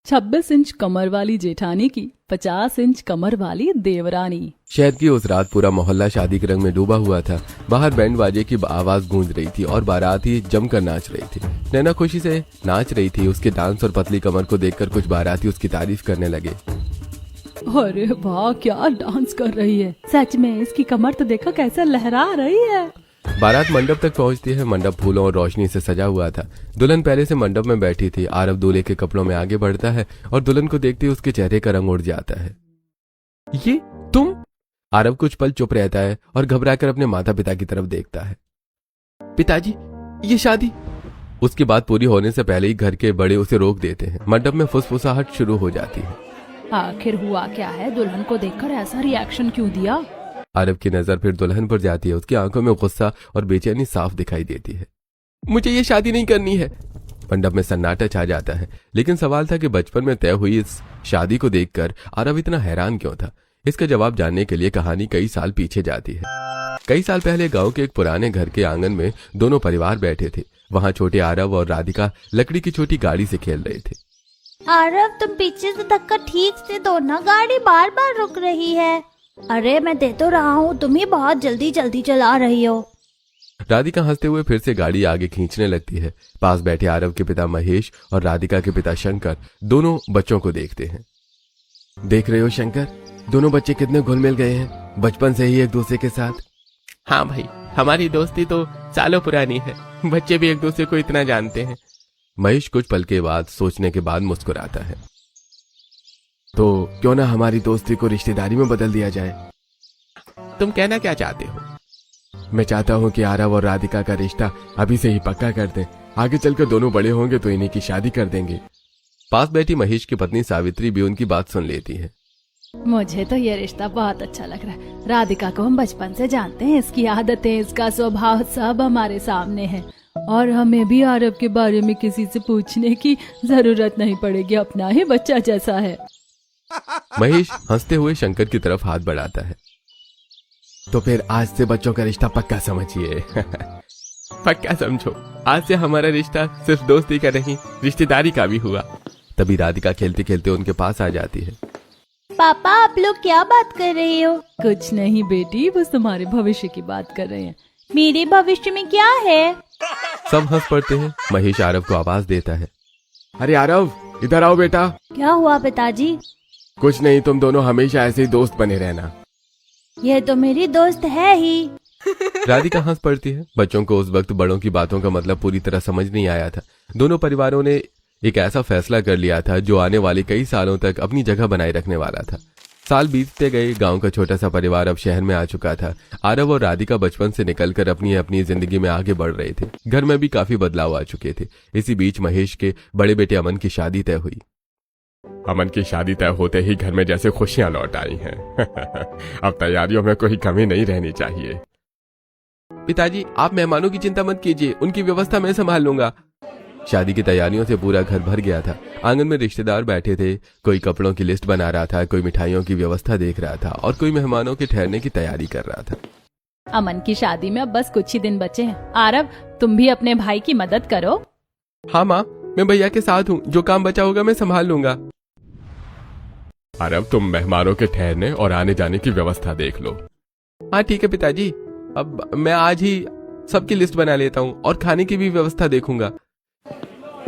26 inch कमर वाली जेठानी की 50 इंच कमर वाली देवरानी। शहर की उस रात पूरा मोहल्ला शादी के रंग में डूबा हुआ था। बाहर बैंड बाजे की आवाज गूंज रही थी और बाराती जमकर नाच रही थी। नैना खुशी से नाच रही थी। उसके डांस और पतली कमर को देखकर कुछ बाराती उसकी तारीफ करने लगे। अरे वाह, क्या डांस कर रही है, सच में इसकी कमर तो देखो कैसे लहरा रही है। बारात मंडप तक पहुंचती है। मंडप फूलों और रोशनी से सजा हुआ था। दुल्हन पहले से मंडप में बैठी थी। आरव दूल्हे के कपड़ों में आगे बढ़ता है और दुल्हन को देखते ही उसके चेहरे का रंग उड़ जाता है। ये तुम? आरव कुछ पल चुप रहता है और घबराकर अपने माता पिता की तरफ देखता है। पिताजी, ये शादी। उसकी बात पूरी होने से पहले ही घर के बड़े उसे रोक देते हैं। मंडप में फुसफुसाहट शुरू हो जाती है। आखिर हुआ क्या है? दुल्हन को देखकर ऐसा रिएक्शन क्यों दिया? आरव की नजर फिर दुल्हन पर जाती है। उसकी आंखों में गुस्सा और बेचैनी साफ दिखाई देती है। मुझे ये शादी नहीं करनी है। मंडप में सन्नाटा छा जाता है। लेकिन सवाल था कि बचपन में तय हुई इस शादी को देखकर आरव इतना हैरान क्यों था। इसका जवाब जानने के लिए कहानी कई साल पीछे जाती है। कई साल पहले गांव के एक पुराने घर के आंगन में दोनों परिवार बैठे थे। वहां छोटे आरव और राधिका लकड़ी की छोटी गाड़ी से खेल रहे थे। आरव, तुम पीछे से धक्का ठीक से दो ना, गाड़ी बार बार रुक रही है। अरे मैं दे तो रहा हूँ, तुम ही बहुत जल्दी जल्दी चला रही हो। राधिका हंसते हुए फिर से गाड़ी आगे खींचने लगती है। पास बैठे आरव के पिता महेश और राधिका के पिता शंकर दोनों बच्चों को देखते हैं। देख रहे हो शंकर, दोनों बच्चे कितने घुल मिल गए हैं बचपन से ही एक दूसरे के साथ। हाँ भाई, हमारी दोस्ती तो सालों पुरानी है। बच्चे भी एक दूसरे को इतना जानते हैं। महेश कुछ पल के बाद सोचने के बाद मुस्कुराता है। तो क्यों ना हमारी दोस्ती को रिश्तेदारी में बदल दिया जाए। तुम कहना क्या चाहते हो? मैं चाहता हूँ कि आरव और राधिका का रिश्ता अभी से ही पक्का कर दें। आगे चलकर दोनों बड़े होंगे तो इन्हीं की शादी कर देंगे। पास बैठी महेश की पत्नी सावित्री भी उनकी बात सुन लेती है। मुझे तो ये रिश्ता बहुत अच्छा लग रहा है। राधिका को हम बचपन से जानते हैं, इसकी आदतें, इसका स्वभाव सब हमारे सामने है और हमें भी आरव के बारे में किसी से पूछने की जरूरत नहीं पड़ेगी। अपना ही बच्चा जैसा है। महेश हंसते हुए शंकर की तरफ हाथ बढ़ाता है। तो फिर आज से बच्चों का रिश्ता पक्का समझिए। पक्का समझो, आज से हमारा रिश्ता सिर्फ दोस्ती का नहीं, रिश्तेदारी का भी हुआ। तभी राधिका खेलते खेलते उनके पास आ जाती है। पापा, आप लोग क्या बात कर रहे हो? कुछ नहीं बेटी, बस तुम्हारे भविष्य की बात कर रहे हैं। मेरे भविष्य में क्या है? सब हंस पड़ते हैं। महेश आरव को आवाज देता है। अरे आरव, इधर आओ बेटा। क्या हुआ पिताजी? कुछ नहीं, तुम दोनों हमेशा ऐसे ही दोस्त बने रहना। यह तो मेरी दोस्त है ही। राधिका हंस पड़ती है। बच्चों को उस वक्त बड़ों की बातों का मतलब पूरी तरह समझ नहीं आया था। दोनों परिवारों ने एक ऐसा फैसला कर लिया था जो आने वाले कई सालों तक अपनी जगह बनाए रखने वाला था। साल बीतते गए। गांव का छोटा सा परिवार अब शहर में आ चुका था। आरव और राधिका बचपन से निकलकर अपनी अपनी जिंदगी में आगे बढ़ रहे थे। घर में भी काफी बदलाव आ चुके थे। इसी बीच महेश के बड़े बेटे अमन की शादी तय हुई। अमन की शादी तय होते ही घर में जैसे खुशियां लौट आई हैं। अब तैयारियों में कोई कमी नहीं रहनी चाहिए। पिताजी, आप मेहमानों की चिंता मत कीजिए, उनकी व्यवस्था मैं संभाल लूंगा। शादी की तैयारियों से पूरा घर भर गया था। आंगन में रिश्तेदार बैठे थे। कोई कपड़ों की लिस्ट बना रहा था, कोई मिठाइयों की व्यवस्था देख रहा था और कोई मेहमानों के ठहरने की तैयारी कर रहा था। अमन की शादी में अब बस कुछ ही दिन बचे हैं। आरव, तुम भी अपने भाई की मदद करो। हाँ माँ, मैं भैया के साथ हूँ। जो काम बचा होगा मैं संभाल लूंगा। आरव, तुम मेहमानों के ठहरने और आने जाने की व्यवस्था देख लो। हाँ ठीक है पिताजी, अब मैं आज ही सबकी लिस्ट बना लेता हूँ और खाने की भी व्यवस्था देखूंगा।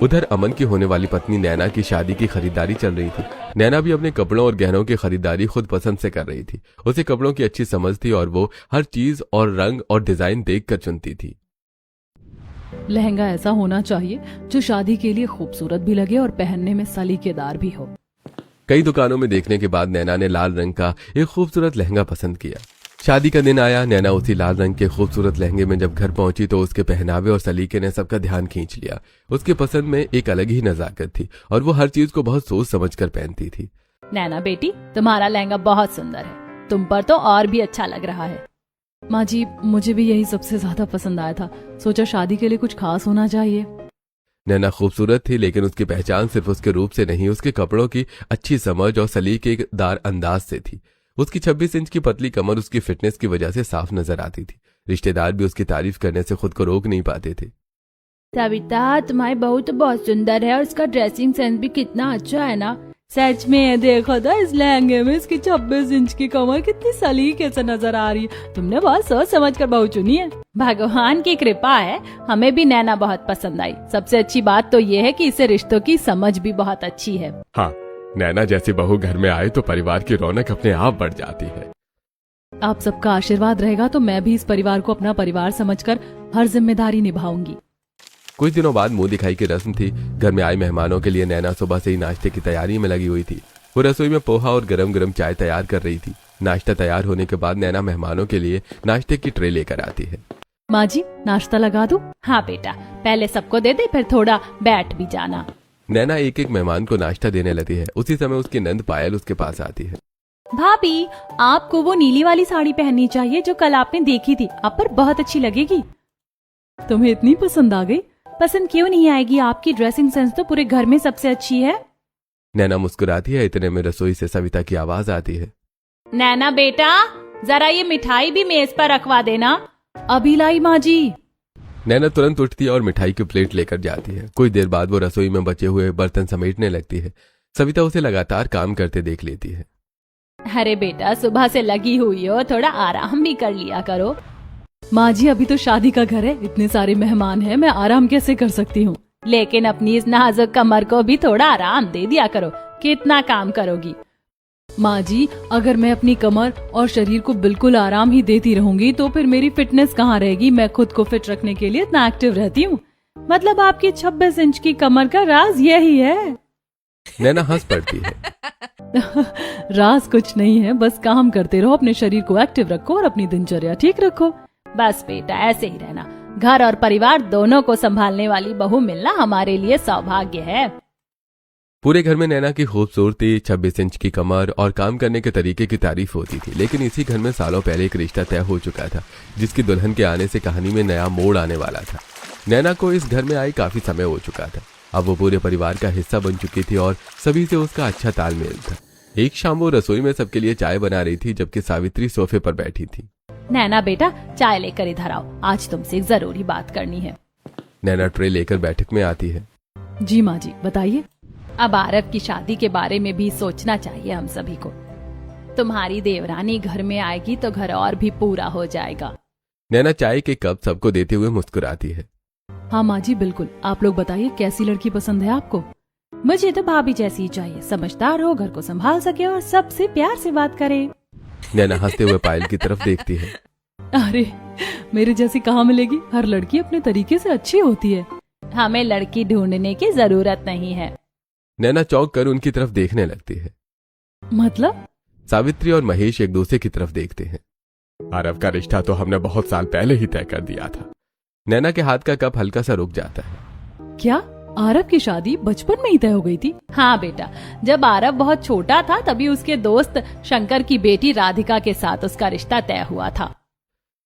उधर अमन की होने वाली पत्नी नैना की शादी की खरीदारी चल रही थी। नैना भी अपने कपड़ों और गहनों की खरीदारी खुद पसंद से कर रही थी। उसे कपड़ों की अच्छी समझ थी और वो हर चीज और रंग और डिजाइन देखकर चुनती थी। लहंगा ऐसा होना चाहिए जो शादी के लिए खूबसूरत भी लगे और पहनने में सलीकेदार भी हो। कई दुकानों में देखने के बाद नैना ने लाल रंग का एक खूबसूरत लहंगा पसंद किया। शादी का दिन आया। नैना उसी लाल रंग के खूबसूरत लहंगे में जब घर पहुंची तो उसके पहनावे और सलीके ने सबका ध्यान खींच लिया। उसके पसंद में एक अलग ही नजाकत थी और वो हर चीज को बहुत सोच समझ कर पहनती थी। नैना बेटी, तुम्हारा लहंगा बहुत सुंदर है। तुम पर तो और भी अच्छा लग रहा है। माँ जी, मुझे भी यही सबसे ज्यादा पसंद आया था। सोचा शादी के लिए कुछ खास होना चाहिए। नैना खूबसूरत थी, लेकिन उसकी पहचान सिर्फ उसके रूप से नहीं, उसके कपड़ों की अच्छी समझ और सलीकेदार अंदाज से थी। उसकी 26 इंच की पतली कमर उसकी फिटनेस की वजह से साफ नजर आती थी। रिश्तेदार भी उसकी तारीफ करने से खुद को रोक नहीं पाते थे। सविता, तुम्हारी बहू तो बहुत सुंदर है और इसका ड्रेसिंग सेंस भी कितना अच्छा है ना। सच में देखो तो इस लहंगे में इसकी 26 इंच की कमर कितनी सलीके से नजर आ रही है। तुमने बहुत सोच समझ कर बहू चुनी है। भगवान की कृपा है, हमें भी नैना बहुत पसंद आई। सबसे अच्छी बात तो ये है कि इसे रिश्तों की समझ भी बहुत अच्छी है। हाँ, नैना जैसी बहू घर में आए तो परिवार की रौनक अपने आप बढ़ जाती है। आप सबका आशीर्वाद रहेगा तो मैं भी इस परिवार को अपना परिवार समझकर हर जिम्मेदारी निभाऊंगी। कुछ दिनों बाद मुंह दिखाई की रस्म थी। घर में आए मेहमानों के लिए नैना सुबह से ही नाश्ते की तैयारी में लगी हुई थी। वो रसोई में पोहा और गरम गरम चाय तैयार कर रही थी। नाश्ता तैयार होने के बाद नैना मेहमानों के लिए नाश्ते की ट्रे लेकर आती है। माँ जी, नाश्ता लगा दूं? हाँ बेटा, पहले सबको दे दे, फिर थोड़ा बैठ भी जाना। नैना एक एक मेहमान को नाश्ता देने लगती है। उसी समय उसकी नंद पायल उसके पास आती है। भाभी, आपको वो नीली वाली साड़ी पहननी चाहिए जो कल आपने देखी थी, आप पर बहुत अच्छी लगेगी। तुम्हें इतनी पसंद आ गई? पसंद क्यों नहीं आएगी, आपकी ड्रेसिंग सेंस तो पूरे घर में सबसे अच्छी है। नैना मुस्कुराती है। इतने में रसोई से सविता की आवाज आती है। नैना बेटा, जरा ये मिठाई भी मेज पर रखवा देना। अभी लाई माँ जी। नैना तुरंत उठती है और मिठाई की प्लेट लेकर जाती है। कुछ देर बाद वो रसोई में बचे हुए बर्तन समेटने लगती है। सविता उसे लगातार काम करते देख लेती है। अरे बेटा, सुबह से लगी हुई हो, थोड़ा आराम भी कर लिया करो। माँ जी, अभी तो शादी का घर है, इतने सारे मेहमान हैं, मैं आराम कैसे कर सकती हूँ। लेकिन अपनी इस नाजुक कमर को भी थोड़ा आराम दे दिया करो, कितना काम करोगी। माँ जी, अगर मैं अपनी कमर और शरीर को बिल्कुल आराम ही देती रहूंगी तो फिर मेरी फिटनेस कहाँ रहेगी। मैं खुद को फिट रखने के लिए इतना एक्टिव रहती हूँ। मतलब आपकी 26 इंच की कमर का राज यही है। नैना हंस पड़ती है। राज कुछ नहीं है, बस काम करते रहो, अपने शरीर को एक्टिव रखो और अपनी दिनचर्या ठीक रखो। बस बेटा, ऐसे ही रहना। घर और परिवार दोनों को संभालने वाली बहू मिलना हमारे लिए सौभाग्य है। पूरे घर में नैना की खूबसूरती, 26 इंच की कमर और काम करने के तरीके की तारीफ होती थी। लेकिन इसी घर में सालों पहले एक रिश्ता तय हो चुका था, जिसकी दुल्हन के आने से कहानी में नया मोड़ आने वाला था। नैना को इस घर में आई काफी समय हो चुका था। अब वो पूरे परिवार का हिस्सा बन चुकी थी और सभी से उसका अच्छा तालमेल था। एक शाम वो रसोई में सबके लिए चाय बना रही थी, जबकि सावित्री सोफे पर बैठी थी। नैना बेटा, चाय लेकर इधर आओ, आज तुमसे एक जरूरी बात करनी है। नैना ट्रे लेकर बैठक में आती है। जी माँ जी, बताइए। अब आरव की शादी के बारे में भी सोचना चाहिए हम सभी को। तुम्हारी देवरानी घर में आएगी तो घर और भी पूरा हो जाएगा। नैना चाय के कप सबको देते हुए मुस्कुराती है। हाँ माँ जी, बिल्कुल। आप लोग बताइए, कैसी लड़की पसंद है आपको? मुझे तो भाभी जैसी ही चाहिए, समझदार हो, घर को संभाल सके और सबसे प्यार से बात करे। नैना हंसते हुए पायल की तरफ देखती है। अरे, मेरे जैसी कहाँ मिलेगी? हर लड़की अपने तरीके से अच्छी होती है। हमें लड़की ढूंढने की जरूरत नहीं है। नैना चौंक कर उनकी तरफ देखने लगती है। मतलब? सावित्री और महेश एक दूसरे की तरफ देखते हैं। आरव का रिश्ता तो हमने बहुत साल पहले ही तय कर दिया था। नैना के हाथ का कप हल्का सा रुक जाता है। क्या आरव की शादी बचपन में ही तय हो गई थी? हाँ बेटा, जब आरव बहुत छोटा था तभी उसके दोस्त शंकर की बेटी राधिका के साथ उसका रिश्ता तय हुआ था।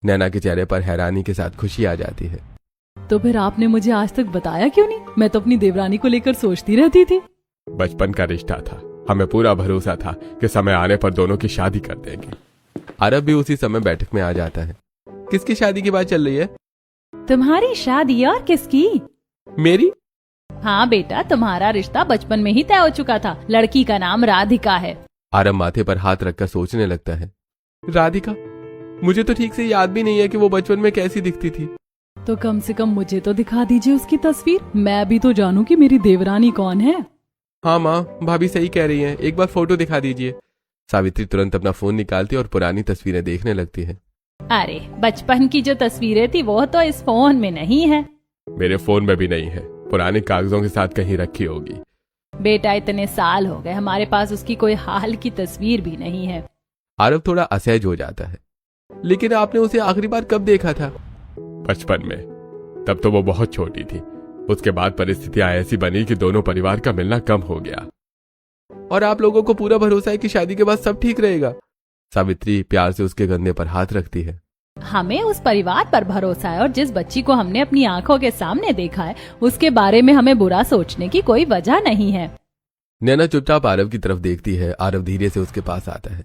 नैना के चेहरे पर हैरानी के साथ खुशी आ जाती है। तो फिर आपने मुझे आज तक बताया क्यों नहीं? मैं तो अपनी देवरानी को लेकर सोचती रहती थी। बचपन का रिश्ता था, हमें पूरा भरोसा था कि समय आने पर दोनों की शादी कर देंगे। आरव भी उसी समय बैठक में आ जाता है। किसकी शादी की बात चल रही है? तुम्हारी शादी। और किसकी? मेरी? हाँ बेटा, तुम्हारा रिश्ता बचपन में ही तय हो चुका था। लड़की का नाम राधिका है। आरव माथे पर हाथ रखकर सोचने लगता है। राधिका? मुझे तो ठीक से याद भी नहीं है कि वो बचपन में कैसी दिखती थी। तो कम से कम मुझे तो दिखा दीजिए उसकी तस्वीर, मैं भी तो जानूं कि मेरी देवरानी कौन है। हाँ माँ, भाभी सही कह रही हैं, एक बार फोटो दिखा दीजिए। सावित्री तुरंत अपना फोन निकालती और पुरानी तस्वीरें देखने लगती है। अरे, बचपन की जो तस्वीरें थी वो तो इस फोन में नहीं है। मेरे फोन में भी नहीं है, पुराने कागजों के साथ कहीं रखी होगी। बेटा, इतने साल हो गए, हमारे पास उसकी कोई हाल की तस्वीर भी नहीं है। आरव थोड़ा असहज हो जाता है। लेकिन आपने उसे आखिरी बार कब देखा था? बचपन में, तब तो वो बहुत छोटी थी। उसके बाद परिस्थितियां ऐसी बनी कि दोनों परिवार का मिलना कम हो गया। और आप लोगों को पूरा भरोसा है कि शादी के बाद सब ठीक रहेगा? सावित्री प्यार से उसके कंधे पर हाथ रखती है। हमें उस परिवार पर भरोसा है और जिस बच्ची को हमने अपनी आंखों के सामने देखा है उसके बारे में हमें बुरा सोचने की कोई वजह नहीं है। नैना चुपचाप आरव की तरफ देखती है। आरव धीरे से उसके पास आता है।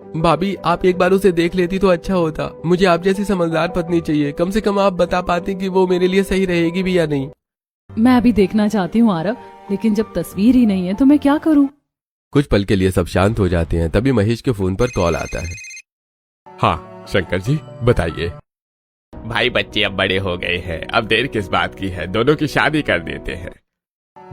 भाभी आप एक बार उसे देख लेती तो अच्छा होता। मुझे आप जैसी समझदार पत्नी चाहिए। कम से कम आप बता पाती कि वो मेरे लिए सही रहेगी भी या नहीं। मैं भी देखना चाहती हूँ आरव, लेकिन जब तस्वीर ही नहीं है तो मैं क्या करूँ। कुछ पल के लिए सब शांत हो जाते हैं। तभी महेश के फोन पर कॉल आता है। हाँ शंकर जी बताइए। भाई बच्चे अब बड़े हो गए हैं, अब देर किस बात की है, दोनों की शादी कर देते हैं।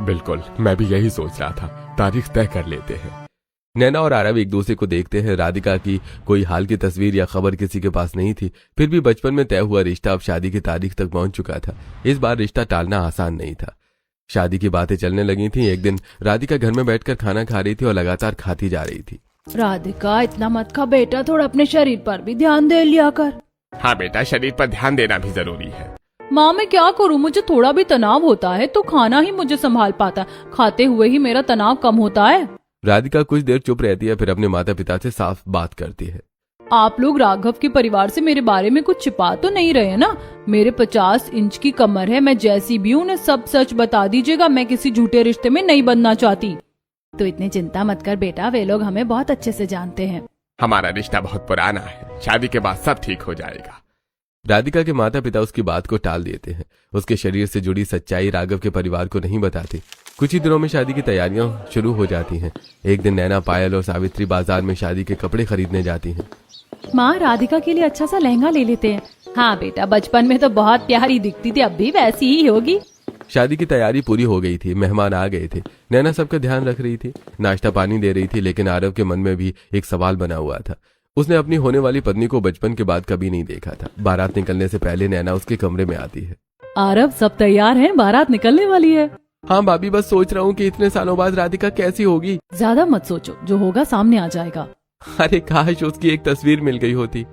बिल्कुल, मैं भी यही सोच रहा था, तारीख तय कर लेते हैं। नैना और आरव एक दूसरे को देखते हैं। राधिका की कोई हाल की तस्वीर या खबर किसी के पास नहीं थी, फिर भी बचपन में तय हुआ रिश्ता अब शादी की तारीख तक पहुंच चुका था। इस बार रिश्ता टालना आसान नहीं था। शादी की बातें चलने लगी थी। एक दिन राधिका घर में बैठकर खाना खा रही थी और लगातार खाती जा रही थी। राधिका इतना मत खा बेटा, थोड़ा अपने शरीर पर भी ध्यान दे लिया कर। हाँ बेटा, शरीर पर ध्यान देना भी जरूरी है। माँ मैं क्या करूँ, मुझे थोड़ा भी तनाव होता है तो खाना ही मुझे संभाल पाता है, खाते हुए ही मेरा तनाव कम होता है। राधिका कुछ देर चुप रहती है, फिर अपने माता पिता से साफ बात करती है। आप लोग राघव के परिवार से मेरे बारे में कुछ छिपा तो नहीं रहे ना। मेरे 50 इंच की कमर है, मैं जैसी भी हूँ उन्हें सब सच बता दीजिएगा। मैं किसी झूठे रिश्ते में नहीं बनना चाहती। तो इतनी चिंता मत कर बेटा, वे लोग हमें बहुत अच्छे से जानते हैं। हमारा रिश्ता बहुत पुराना है, शादी के बाद सब ठीक हो जाएगा। राधिका के माता पिता उसकी बात को टाल देते हैं। उसके शरीर से जुड़ी सच्चाई राघव के परिवार को नहीं बताते। कुछ ही दिनों में शादी की तैयारियां शुरू हो जाती हैं। एक दिन नैना, पायल और सावित्री बाजार में शादी के कपड़े खरीदने जाती हैं। माँ राधिका के लिए अच्छा सा लहंगा ले लेते हैं। हाँ बेटा, बचपन में तो बहुत प्यारी दिखती थी, अब भी वैसी ही होगी। शादी की तैयारी पूरी हो गई थी। मेहमान आ गए थे। नैना सबका ध्यान रख रही थी, नाश्ता पानी दे रही थी, लेकिन आरव के मन में भी एक सवाल बना हुआ था। उसने अपनी होने वाली पत्नी को बचपन के बाद कभी नहीं देखा था। बारात निकलने से पहले नैना उसके कमरे में आती है। आरव सब तैयार हैं, बारात निकलने वाली है। हाँ भाभी, बस सोच रहा हूँ कि इतने सालों बाद राधिका कैसी होगी। ज्यादा मत सोचो, जो होगा सामने आ जाएगा। अरे काश उसकी एक तस्वीर मिल गई होती।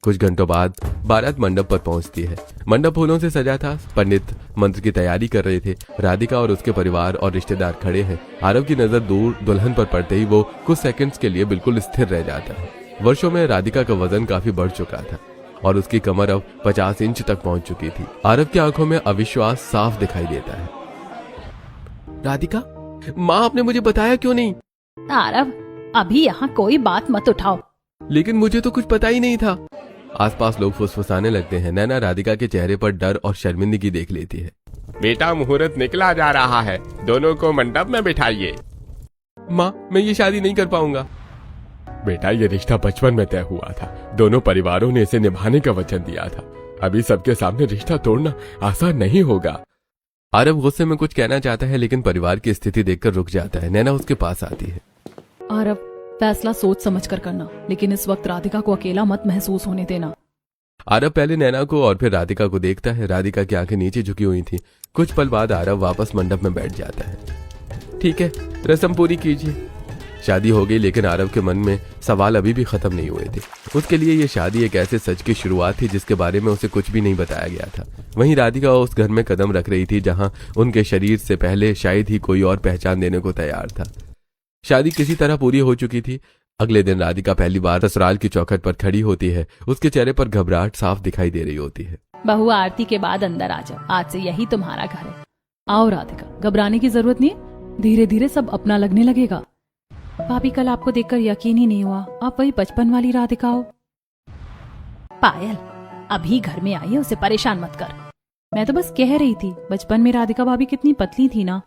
कुछ घंटों बाद बारात मंडप पर पहुंचती है। मंडप फूलों से सजा था। पंडित मंत्र की तैयारी कर रहे थे। राधिका और उसके परिवार और रिश्तेदार खड़े हैं। आरव की नजर दूर दुल्हन पर पड़ते ही वो कुछ सेकंड्स के लिए बिल्कुल स्थिर रह जाता है। वर्षों में राधिका का वजन काफी बढ़ चुका था और उसकी कमर अब 50 इंच तक पहुंच चुकी थी। आरव की आंखों में अविश्वास साफ दिखाई देता है। राधिका, माँ आपने मुझे बताया क्यों नहीं? आरव अभी यहाँ कोई बात मत उठाओ। लेकिन मुझे तो कुछ पता ही नहीं था। आसपास लोग फुसफुसाने लगते हैं। नैना राधिका के चेहरे पर डर और शर्मिंदगी देख लेती है। बेटा मुहूर्त निकला जा रहा है, दोनों को मंडप में बिठाइए। माँ मैं ये शादी नहीं कर पाऊंगा। बेटा ये रिश्ता बचपन में तय हुआ था, दोनों परिवारों ने इसे निभाने का वचन दिया था। अभी सबके सामने रिश्ता तोड़ना आसान नहीं होगा। आरव गुस्से में कुछ कहना चाहता है, लेकिन परिवार की स्थिति देखकर रुक जाता है। नैना उसके पास आती है। आरव फैसला सोच समझ कर करना, लेकिन इस वक्त राधिका को अकेला मत महसूस होने देना। आरव पहले नैना को और फिर राधिका को देखता है। राधिका की आंखें नीचे झुकी हुई थी। कुछ पल बाद आरव वापस मंडप में बैठ जाता है। ठीक है, रस्म पूरी कीजिए। शादी हो गई, लेकिन आरव के मन में सवाल अभी भी खत्म नहीं हुए थे। उसके लिए ये शादी एक ऐसे सच की शुरुआत थी जिसके बारे में उसे कुछ भी नहीं बताया गया था। वहीं राधिका उस घर में कदम रख रही थी जहां उनके शरीर से पहले शायद ही कोई और पहचान देने को तैयार था। शादी किसी तरह पूरी हो चुकी थी। अगले दिन राधिका पहली बार ससुराल की चौखट पर खड़ी होती है। उसके चेहरे पर घबराहट साफ दिखाई दे रही होती है। बहू आरती के बाद अंदर आ जाओ, आज से यही तुम्हारा घर है। आओ राधिका, घबराने की जरूरत नहीं है, धीरे धीरे सब अपना लगने लगेगा। भाभी कल आपको देखकर यकीन ही नहीं हुआ, आप वही बचपन वाली राधिका हो। पायल अभी घर में आई है, उसे परेशान मत कर। मैं तो बस कह रही थी, बचपन में राधिका भाभी कितनी पतली थी ना।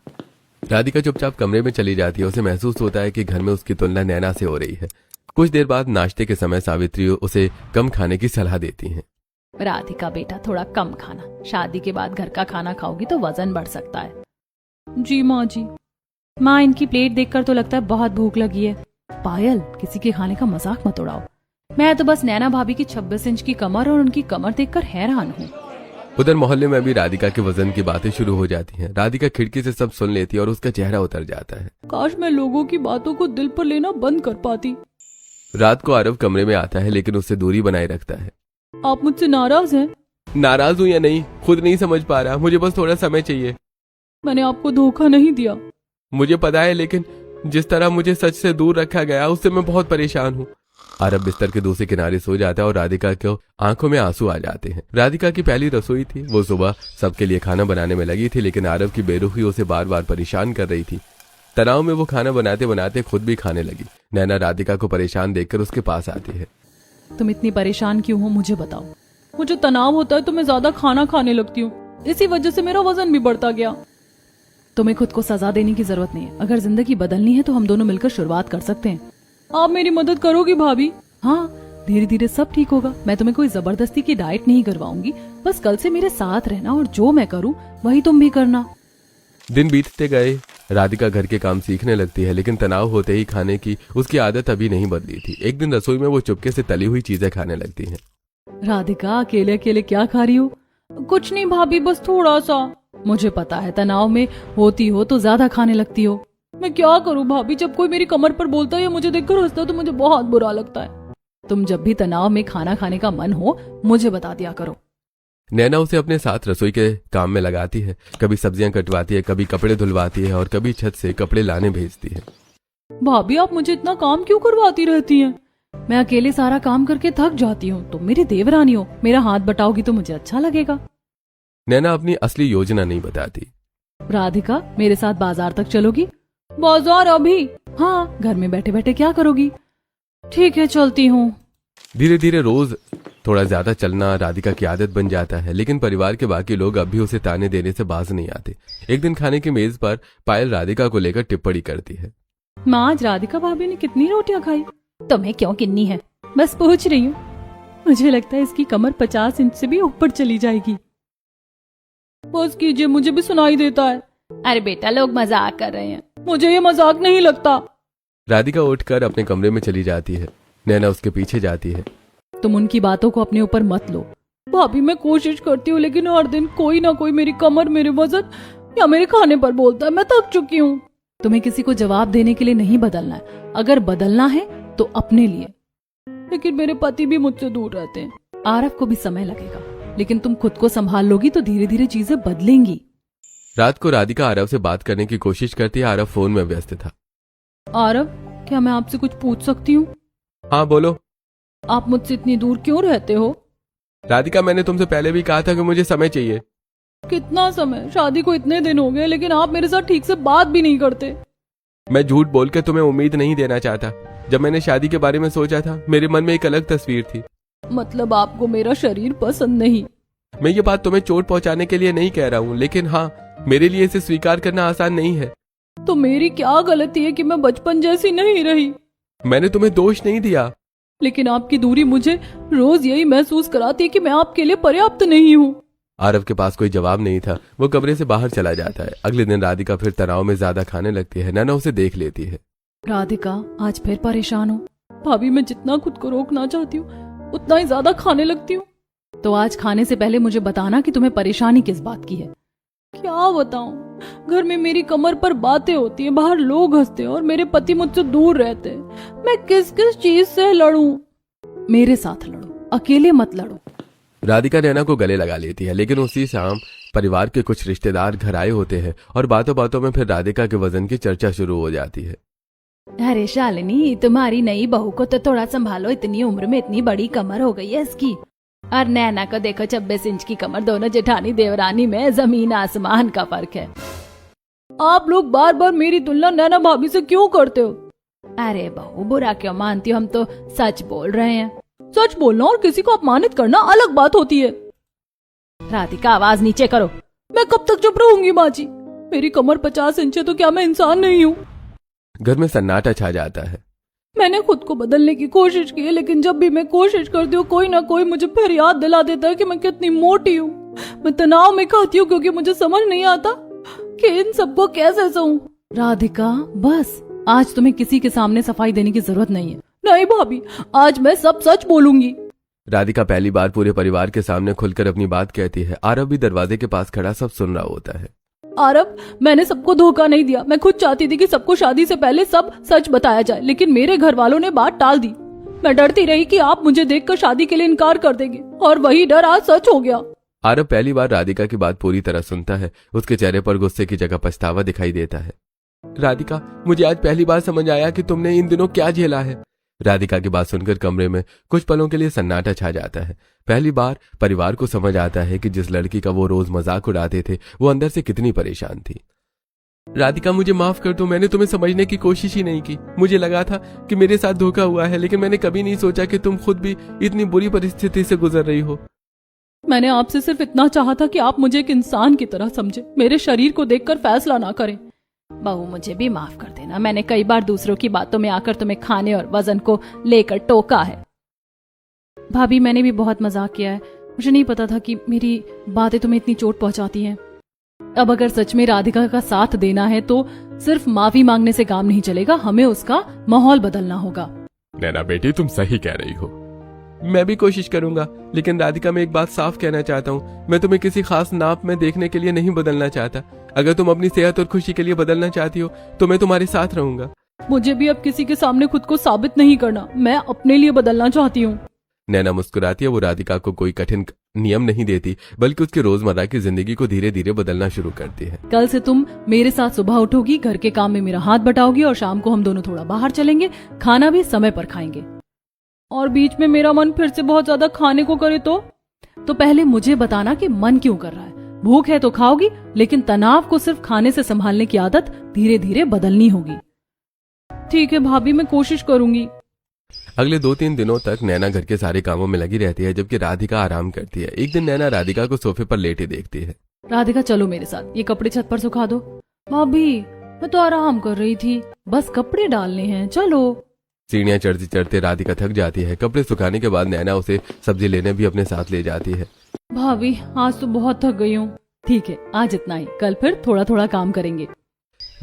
राधिका चुपचाप कमरे में चली जाती है। उसे महसूस होता है कि घर में उसकी तुलना नैना से हो रही है। कुछ देर बाद नाश्ते के समय सावित्री उसे कम खाने की सलाह देती हैं। राधिका बेटा थोड़ा कम खाना, शादी के बाद घर का खाना खाओगी तो वजन बढ़ सकता है। जी माँ जी। माँ इनकी प्लेट देखकर तो लगता है बहुत भूख लगी है। पायल किसी के खाने का मजाक मत उड़ाओ। मैं तो बस नैना भाभी की 26 इंच की कमर और उनकी कमर देखकर हैरान हूँ। उधर मोहल्ले में भी राधिका के वजन की बातें शुरू हो जाती हैं। राधिका खिड़की से सब सुन लेती है और उसका चेहरा उतर जाता है। काश मैं लोगों की बातों को दिल पर लेना बंद कर पाती। रात को आरव कमरे में आता है, लेकिन उससे दूरी बनाए रखता है। आप मुझसे नाराज हैं? नाराज हूं या नहीं खुद नहीं समझ पा रहा। मुझे बस थोड़ा समय चाहिए। मैंने आपको धोखा नहीं दिया। मुझे पता है, लेकिन जिस तरह मुझे सच से दूर रखा गया उससे मैं बहुत परेशान हूँ। आरव बिस्तर के दूसरे किनारे सो जाता है और राधिका को आंखों में आंसू आ जाते हैं। राधिका की पहली रसोई थी। वो सुबह सबके लिए खाना बनाने में लगी थी, लेकिन आरव की बेरुखी उसे बार बार परेशान कर रही थी। तनाव में वो खाना बनाते बनाते खुद भी खाने लगी। नैना राधिका को परेशान देखकर उसके पास आती है। तुम इतनी परेशान क्यों हो, मुझे बताओ। मुझे तनाव होता है तो मैं ज्यादा खाना खाने लगती हूँ, इसी वजह से मेरा वजन भी बढ़ता गया। तुम्हें खुद को सजा देने की जरूरत नहीं है। अगर जिंदगी बदलनी है तो हम दोनों मिलकर शुरुआत कर सकते हैं। आप मेरी मदद करोगी भाभी? हाँ, धीरे धीरे सब ठीक होगा। मैं तुम्हें कोई जबरदस्ती की डाइट नहीं करवाऊंगी, बस कल से मेरे साथ रहना और जो मैं करूँ वही तुम भी करना। दिन बीतते गए। राधिका घर के काम सीखने लगती है, लेकिन तनाव होते ही खाने की उसकी आदत अभी नहीं बदली थी। एक दिन रसोई में वो चुपके से तली हुई चीजें खाने लगती हैं। राधिका, अकेले अकेले क्या खा रही हो? कुछ नहीं भाभी, बस थोड़ा सा। मुझे पता है तनाव में होती हो तो ज्यादा खाने लगती हो। मैं क्या करूं भाभी, जब कोई मेरी कमर पर बोलता है या मुझे देखकर हंसता है तो मुझे बहुत बुरा लगता है। तुम जब भी तनाव में खाना खाने का मन हो मुझे बता दिया करो। नैना उसे अपने साथ रसोई के काम में लगाती है। कभी सब्जियां कटवाती है, कभी कपड़े धुलवाती है और कभी छत से कपड़े लाने भेजती है। भाभी, आप मुझे इतना काम क्यों करवाती रहती हैं? मैं अकेले सारा काम करके थक जाती हूँ। तुम मेरी देवरानी हो, मेरा हाथ बटाओगी तो मुझे अच्छा लगेगा। नैना अपनी असली योजना नहीं बताती। राधिका, मेरे साथ बाजार तक चलोगी? बाजार अभी? हाँ, घर में बैठे बैठे क्या करोगी? ठीक है, चलती हूँ। धीरे धीरे रोज थोड़ा ज्यादा चलना राधिका की आदत बन जाता है, लेकिन परिवार के बाकी लोग अब भी उसे ताने देने से बाज नहीं आते। एक दिन खाने की मेज पर पायल राधिका को लेकर टिप्पणी करती है। माँ, आज राधिका भाभी ने कितनी रोटियां खाई? तुम्हें क्यों गिननी है, बस पूछ रही हूँ। मुझे लगता है इसकी कमर 50 इंच से भी ऊपर चली जाएगी। बस कीजिए, मुझे भी सुनाई देता है। अरे बेटा, लोग मजाक कर रहे हैं, मुझे ये मजाक नहीं लगता। राधिका उठकर अपने कमरे में चली जाती है। नैना उसके पीछे जाती है। तुम उनकी बातों को अपने ऊपर मत लो। भाभी, मैं कोशिश करती हूँ लेकिन हर दिन कोई ना कोई मेरी कमर, मेरे वजन या मेरे खाने पर बोलता है। मैं थक चुकी हूँ। तुम्हें किसी को जवाब देने के लिए नहीं बदलना है। अगर बदलना है तो अपने लिए। लेकिन मेरे पति भी मुझसे दूर रहते हैं। आरव को भी समय लगेगा, लेकिन तुम खुद को संभाल लोगी तो धीरे धीरे चीजें बदलेंगी। रात को राधिका आरव से बात करने की कोशिश करती है। आरव फोन में व्यस्त था। आरव, क्या मैं आपसे कुछ पूछ सकती हूँ? हाँ बोलो। आप मुझसे इतनी दूर क्यों रहते हो? राधिका, मैंने तुमसे पहले भी कहा था कि मुझे समय चाहिए। कितना समय? शादी को इतने दिन हो गए लेकिन आप मेरे साथ ठीक से बात भी नहीं करते। मैं झूठ बोलकर तुम्हें उम्मीद नहीं देना चाहता। जब मैंने शादी के बारे में सोचा था, मेरे मन में एक अलग तस्वीर थी। मतलब आपको मेरा शरीर पसंद नहीं? मैं ये बात तुम्हें चोट पहुंचाने के लिए नहीं कह रहा हूँ, लेकिन हाँ, मेरे लिए इसे स्वीकार करना आसान नहीं है। तो मेरी क्या गलती है कि मैं बचपन जैसी नहीं रही? मैंने तुम्हें दोष नहीं दिया, लेकिन आपकी दूरी मुझे रोज यही महसूस कराती है कि मैं आपके लिए पर्याप्त नहीं हूँ। आरव के पास कोई जवाब नहीं था। वो कमरे से बाहर चला जाता है। अगले दिन राधिका फिर तनाव में ज्यादा खाने लगती है। नैना उसे देख लेती है। राधिका, आज फिर परेशान हो? भाभी, मैं जितना खुद को रोकना चाहती हूँ उतना ही ज्यादा खाने लगती हूँ। तो आज खाने से पहले मुझे बताना कि तुम्हें परेशानी किस बात की है। क्या बताऊं, घर में मेरी कमर पर बातें होती हैं, बाहर लोग हंसते हैं और मेरे पति मुझसे दूर रहते हैं। मैं किस किस चीज से लड़ूं? मेरे साथ लड़ो, अकेले मत लड़ो। राधिका नैना को गले लगा लेती है, लेकिन उसी शाम परिवार के कुछ रिश्तेदार घर आए होते हैं और बातों बातों में फिर राधिका के वजन की चर्चा शुरू हो जाती है। अरे शालिनी, तुम्हारी नई बहू को तो थोड़ा संभालो, इतनी उम्र में इतनी बड़ी कमर हो गई है इसकी। और नैना को देखो, 26 इंच की कमर। दोनों जेठानी देवरानी में जमीन आसमान का फर्क है। आप लोग बार बार मेरी तुलना नैना भाभी से क्यों करते हो? अरे बहू, बुरा क्यों मानती हो? हम तो सच बोल रहे हैं। सच बोलना और किसी को अपमानित करना अलग बात होती है। राधिका, आवाज नीचे करो। मैं कब तक चुप रहूंगी माँ जी? मेरी कमर 50 इंच है तो क्या मैं इंसान नहीं हूँ? घर में सन्नाटा छा जाता है। मैंने खुद को बदलने की कोशिश की है, लेकिन जब भी मैं कोशिश करती हूँ कोई ना कोई मुझे फिर याद दिला देता है कि मैं कितनी मोटी हूँ। मैं तनाव में खाती हूँ क्योंकि मुझे समझ नहीं आता कि इन सबको कैसे सहूं। राधिका, बस आज तुम्हें किसी के सामने सफाई देने की जरूरत नहीं है। नहीं भाभी, आज मैं सब सच बोलूंगी। राधिका पहली बार पूरे परिवार के सामने खुलकर अपनी बात कहती है। आरव भी दरवाजे के पास खड़ा सब सुन रहा होता है। आरव, मैंने सबको धोखा नहीं दिया। मैं खुद चाहती थी कि सबको शादी से पहले सब सच बताया जाए, लेकिन मेरे घर वालों ने बात टाल दी। मैं डरती रही कि आप मुझे देखकर शादी के लिए इनकार कर देंगे, और वही डर आज सच हो गया। आरव पहली बार राधिका की बात पूरी तरह सुनता है। उसके चेहरे पर गुस्से की जगह पछतावा दिखाई देता है। राधिका, मुझे आज पहली बार समझ आया कि तुमने इन दिनों क्या झेला है। राधिका की बात सुनकर कमरे में कुछ पलों के लिए सन्नाटा छा जाता है। पहली बार परिवार को समझ आता है कि जिस लड़की का वो रोज मजाक उड़ाते थे वो अंदर से कितनी परेशान थी। राधिका मुझे माफ कर दो, मैंने तुम्हें समझने की कोशिश ही नहीं की। मुझे लगा था कि मेरे साथ धोखा हुआ है, लेकिन मैंने कभी नहीं सोचा कि तुम खुद भी इतनी बुरी परिस्थिति से गुजर रही हो। मैंने आपसे सिर्फ इतना चाहा था कि आप मुझे एक इंसान की तरह समझे, मेरे शरीर को देखकर फैसला ना करें। बहू मुझे भी माफ कर देना, मैंने कई बार दूसरों की बातों में आकर तुम्हें खाने और वजन को लेकर टोका है। भाभी मैंने भी बहुत मजाक किया है, मुझे नहीं पता था कि मेरी बातें तुम्हें इतनी चोट पहुंचाती हैं। अब अगर सच में राधिका का साथ देना है तो सिर्फ माफी मांगने से काम नहीं चलेगा, हमें उसका माहौल बदलना होगा। नैना बेटी तुम सही कह रही हो। मैं भी कोशिश करूंगा, लेकिन राधिका मैं एक बात साफ कहना चाहता हूँ, मैं तुम्हें किसी खास नाप में देखने के लिए नहीं बदलना चाहता। अगर तुम अपनी सेहत और खुशी के लिए बदलना चाहती हो तो मैं तुम्हारे साथ रहूंगा। मुझे भी अब किसी के सामने खुद को साबित नहीं करना, मैं अपने लिए बदलना चाहती हूँ। नैना मुस्कुराती है। वो राधिका को कोई कठिन नियम नहीं देती, बल्कि उसकी रोजमर्रा की जिंदगी को धीरे धीरे बदलना शुरू करती है। कल से तुम मेरे साथ सुबह उठोगी, घर के काम में मेरा हाथ बटाओगी और शाम को हम दोनों थोड़ा बाहर चलेंगे, खाना भी समय पर खाएंगे। और बीच में मेरा मन फिर से बहुत ज्यादा खाने को करे तो पहले मुझे बताना कि मन क्यों कर रहा है। भूख है तो खाओगी, लेकिन तनाव को सिर्फ खाने से संभालने की आदत धीरे धीरे बदलनी होगी। ठीक है भाभी, मैं कोशिश करूंगी। अगले 2-3 दिनों तक नैना घर के सारे कामों में लगी रहती है, जबकि राधिका आराम करती है। एक दिन नैना राधिका को सोफे पर लेटे देखती है। राधिका चलो मेरे साथ, ये कपड़े छत पर सुखा दो। भाभी मैं तो आराम कर रही थी, बस कपड़े डालने हैं, चलो। सीढ़ियां चढ़ते चढ़ते राधिका थक जाती है। कपड़े सुखाने के बाद नैना उसे सब्जी लेने भी अपने साथ ले जाती है। भाभी आज तो बहुत थक गई हूँ। ठीक है आज इतना ही, कल फिर थोड़ा थोड़ा काम करेंगे।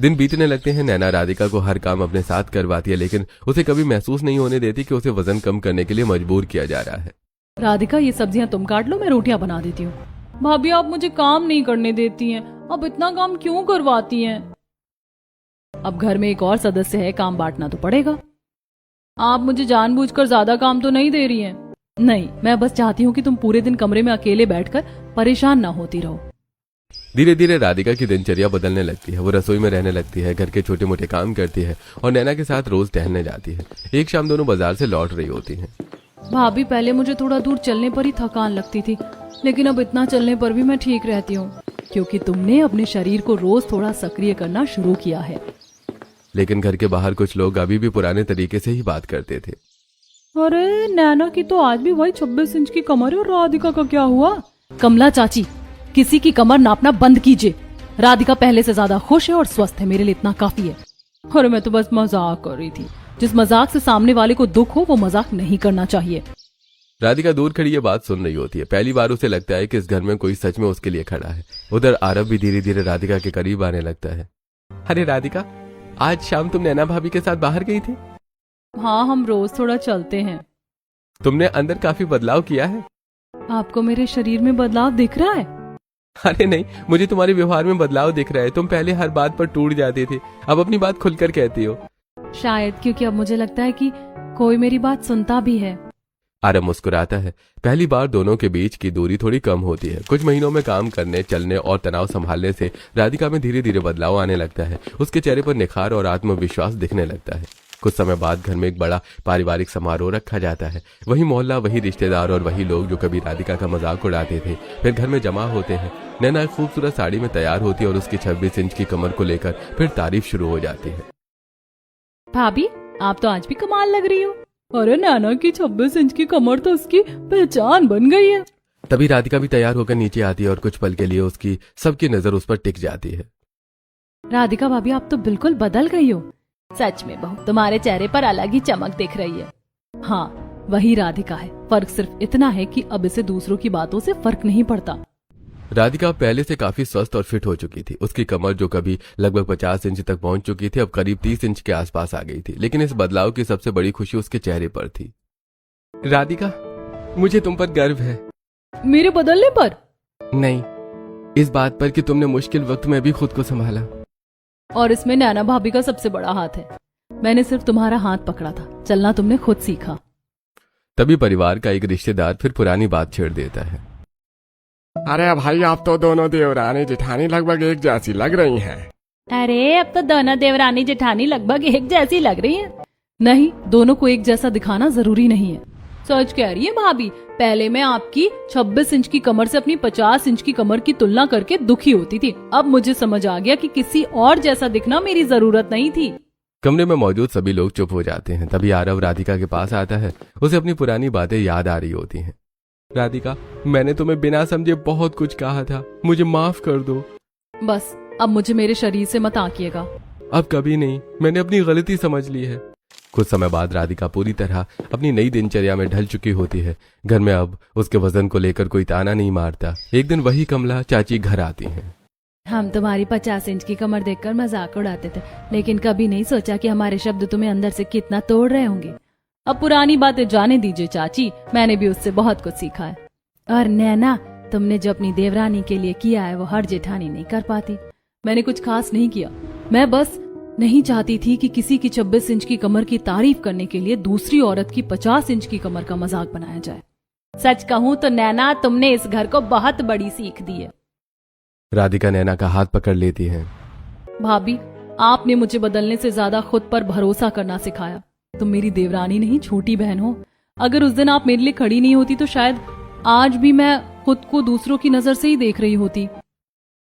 दिन बीतने लगते हैं। नैना राधिका को हर काम अपने साथ करवाती है, लेकिन उसे कभी महसूस नहीं होने देती कि उसे वजन कम करने के लिए मजबूर किया जा रहा है। राधिका ये सब्जियां तुम काट लो, मैं रोटियां बना देती हूँ। भाभी आप मुझे काम नहीं करने देती हैं, अब इतना काम क्यों करवाती हैं? अब घर में एक और सदस्य है, काम बांटना तो पड़ेगा। आप मुझे जानबूझकर ज्यादा काम तो नहीं दे रही हैं? नहीं, मैं बस चाहती हूँ कि तुम पूरे दिन कमरे में अकेले बैठकर परेशान ना होती रहो। धीरे धीरे राधिका की दिनचर्या बदलने लगती है। वो रसोई में रहने लगती है, घर के छोटे मोटे काम करती है और नैना के साथ रोज टहलने जाती है। एक शाम दोनों बाजार से लौट रही होती हैं। भाभी पहले मुझे थोड़ा दूर चलने पर ही थकान लगती थी, लेकिन अब इतना चलने पर भी मैं ठीक रहती हूँ, क्योंकि तुमने अपने शरीर को रोज थोड़ा सक्रिय करना शुरू किया है। लेकिन घर के बाहर कुछ लोग अभी भी पुराने तरीके से ही बात करते थे। अरे नैना की तो आज भी वही 26 इंच की कमर है, और राधिका का क्या हुआ? कमला चाची, किसी की कमर नापना बंद कीजिए। राधिका पहले से ज्यादा खुश है और स्वस्थ है, मेरे लिए इतना काफी है। और मैं तो बस मजाक कर रही थी। जिस मजाक से सामने वाले को दुख हो वो मजाक नहीं करना चाहिए। राधिका दूर खड़ी ये बात सुन रही होती है। पहली बार उसे लगता है कि इस घर में कोई सच में उसके लिए खड़ा है। उधर आरव भी धीरे धीरे राधिका के करीब आने लगता है। अरे राधिका, आज शाम तुम नैना भाभी के साथ बाहर गई थी? हाँ, हम रोज थोड़ा चलते हैं। तुमने अंदर काफी बदलाव किया है। आपको मेरे शरीर में बदलाव दिख रहा है? अरे नहीं, मुझे तुम्हारे व्यवहार में बदलाव दिख रहा है। तुम पहले हर बात पर टूट जाती थी, अब अपनी बात खुलकर कहती हो। शायद क्योंकि अब मुझे लगता है कि कोई मेरी बात सुनता भी है। आरव मुस्कुराता है। पहली बार दोनों के बीच की दूरी थोड़ी कम होती है। कुछ महीनों में काम करने, चलने और तनाव संभालने से राधिका में धीरे धीरे बदलाव आने लगता है। उसके चेहरे पर निखार और आत्मविश्वास दिखने लगता है। कुछ समय बाद घर में एक बड़ा पारिवारिक समारोह रखा जाता है। वही मोहल्ला, वही रिश्तेदार और वही लोग जो कभी राधिका का मजाक उड़ाते थे फिर घर में जमा होते हैं। नैना एक खूबसूरत साड़ी में तैयार होती है और उसकी 26 इंच की कमर को लेकर फिर तारीफ शुरू हो जाती है। भाभी आप तो आज भी कमाल लग रही हो। अरे नैना की 26 इंच की कमर तो उसकी पहचान बन गई है। तभी राधिका भी तैयार होकर नीचे आती है और कुछ पल के लिए उसकी सबकी नजर उस पर टिक जाती है। राधिका भाभी आप तो बिल्कुल बदल गई हो। सच में बहू, तुम्हारे चेहरे पर अलग ही चमक दिख रही है। हाँ, वही राधिका है। फर्क सिर्फ इतना है कि अब इसे दूसरों की बातों से फर्क नहीं पड़ता। राधिका पहले से काफी स्वस्थ और फिट हो चुकी थी। उसकी कमर जो कभी लगभग 50 इंच तक पहुंच चुकी थी अब करीब 30 इंच के आसपास आ गई थी। लेकिन इस बदलाव की सबसे बड़ी खुशी उसके चेहरे पर थी। राधिका, मुझे तुम पर गर्व है। मेरे बदलने पर? नहीं, इस बात पर कि तुमने मुश्किल वक्त में भी खुद को संभाला। और इसमें नैना भाभी का सबसे बड़ा हाथ है। मैंने सिर्फ तुम्हारा हाथ पकड़ा था, चलना तुमने खुद सीखा। तभी परिवार का एक रिश्तेदार फिर पुरानी बात छेड़ देता है। अरे भाई, आप तो दोनों देवरानी जेठानी लगभग एक जैसी लग रही हैं। अरे अब तो दोनों देवरानी जेठानी लगभग एक जैसी लग रही है। नहीं, दोनों को एक जैसा दिखाना जरूरी नहीं है। सच कह रही है भाभी, पहले मैं आपकी 26 इंच की कमर से अपनी 50 इंच की कमर की तुलना करके दुखी होती थी। अब मुझे समझ आ गया कि किसी और जैसा दिखना मेरी जरूरत नहीं थी। कमरे में मौजूद सभी लोग चुप हो जाते हैं। तभी आरव राधिका के पास आता है। उसे अपनी पुरानी बातें याद आ रही होती हैं। राधिका, मैंने तुम्हें बिना समझे बहुत कुछ कहा था, मुझे माफ कर दो। बस अब मुझे मेरे शरीर से मत आंकिएगा। अब कभी नहीं, मैंने अपनी गलती समझ ली है। कुछ समय बाद राधिका पूरी तरह अपनी नई दिनचर्या में ढल चुकी होती है। घर में अब उसके वजन को लेकर कोई ताना नहीं मारता। एक दिन वही कमला चाची घर आती हैं। हम तुम्हारी 50 इंच की कमर देखकर मजाक उड़ाते थे, लेकिन कभी नहीं सोचा कि हमारे शब्द तुम्हें अंदर से कितना तोड़ रहे होंगे। अब पुरानी बातें जाने दीजिए चाची, मैंने भी उससे बहुत कुछ सीखा है। और नैना, तुमने जो अपनी देवरानी के लिए किया है वो हर जेठानी नहीं कर पाती। मैंने कुछ खास नहीं किया, मैं बस नहीं चाहती थी कि किसी की 26 इंच की कमर की तारीफ करने के लिए दूसरी औरत की 50 इंच की कमर का मजाक बनाया जाए। सच कहूं तो नैना, तुमने इस घर को बहुत बड़ी सीख दी है। राधिका नैना का हाथ पकड़ लेती है। भाभी, आपने मुझे बदलने से ज्यादा खुद पर भरोसा करना सिखाया। तुम मेरी देवरानी नहीं, छोटी बहन हो। अगर उस दिन आप मेरे लिए खड़ी नहीं होती तो शायद आज भी मैं खुद को दूसरों की नजर से ही देख रही होती।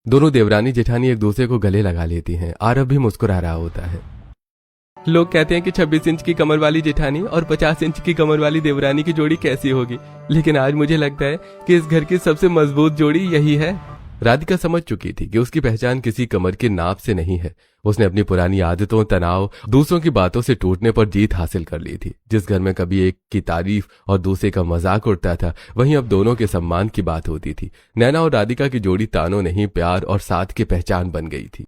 दोनों देवरानी जेठानी एक दूसरे को गले लगा लेती हैं। आरव भी मुस्कुरा रहा होता है। लोग कहते हैं कि 26 इंच की कमर वाली जेठानी और 50 इंच की कमर वाली देवरानी की जोड़ी कैसी होगी, लेकिन आज मुझे लगता है कि इस घर की सबसे मजबूत जोड़ी यही है। राधिका समझ चुकी थी कि उसकी पहचान किसी कमर के नाप से नहीं है। उसने अपनी पुरानी आदतों, तनाव, दूसरों की बातों से टूटने पर जीत हासिल कर ली थी। जिस घर में कभी एक की तारीफ और दूसरे का मजाक उड़ता था, वहीं अब दोनों के सम्मान की बात होती थी। नैना और राधिका की जोड़ी तानों नहीं, प्यार और साथ की पहचान बन गई थी।